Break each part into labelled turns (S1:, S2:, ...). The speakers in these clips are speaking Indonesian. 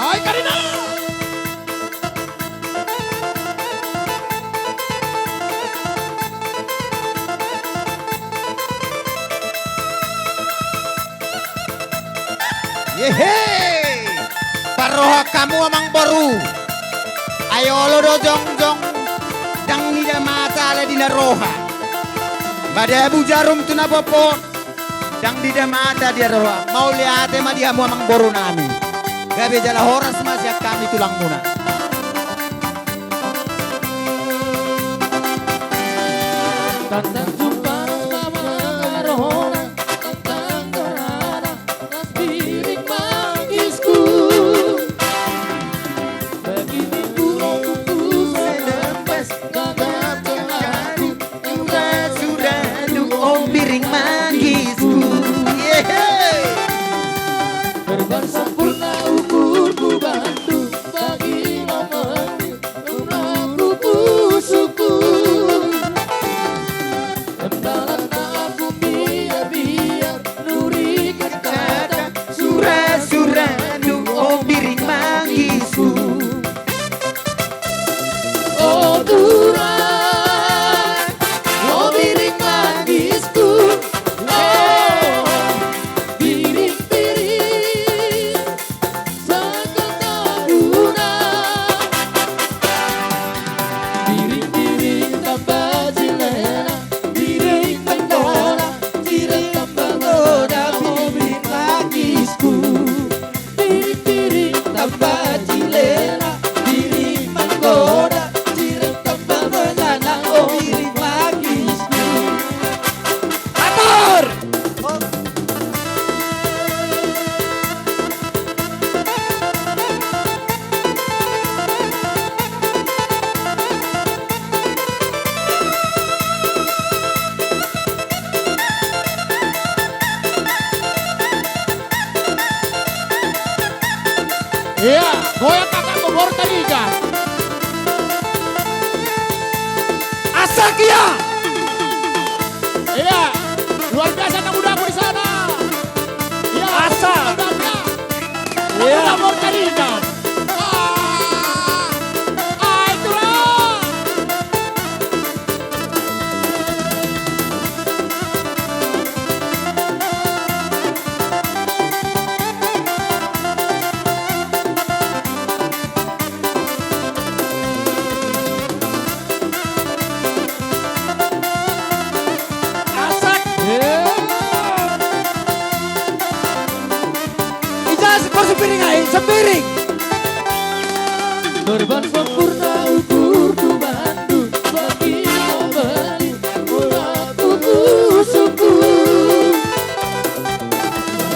S1: Hai Karina.
S2: Yehe, paroha kamu amang baru. Ayo lo do jong jong, dang nida mata le dina roha. Bada bu jarum tu na popo, dang nida mata dia roha. Mau lihat ma dia mu amang baru nami. Gabe jala horas masih kami tulang muna.
S1: Tantang jumpa rohona, tantang gerana, piring mangisku. Begini burung sedempes, gagap aku,
S2: Suradu om piring mangisku. Yehe.
S1: berban sempurna ukurku bantu bagi nomor umrahku suku. Tembalan aku biar nuri kata
S2: Suradu om piring mangisku.
S1: oh Tuhan, oh piring mangisku, oh piring-piring seketahuna, piring-piring tambah jelena, piring menggoda, piring tambah goda, oh piring mangisku, piring-piring tambah jelena, piring menggoda, piring tambah melana, oh piring mangisku. Atur! Iya, goyang kakak Bogor Taliga. Asakia. Iya, luar biasa anak mudaku di sana. Iya, asa. Iya, Bogor Taliga. Itulah. Asak.
S2: Ija skor sepiring ay, sepiring.
S1: Berban sempurna ukurku bantu bagi membeli mulaku suku.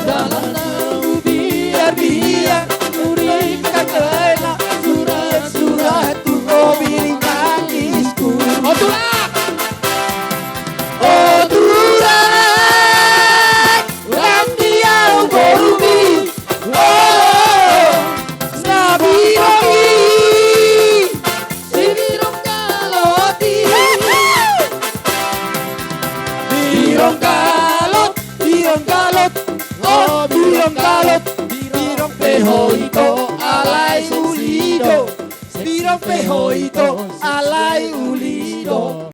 S1: Dalam lalu biar nuri kakela surat-suratku oh piring mangisku. Oh tulak, oh tulak, lampiau borumi, oh sabirongi, sibirong kaloti, birong kalot, oh birong kalot, birong pehoito alay ulido, birong pehoito alay ulido.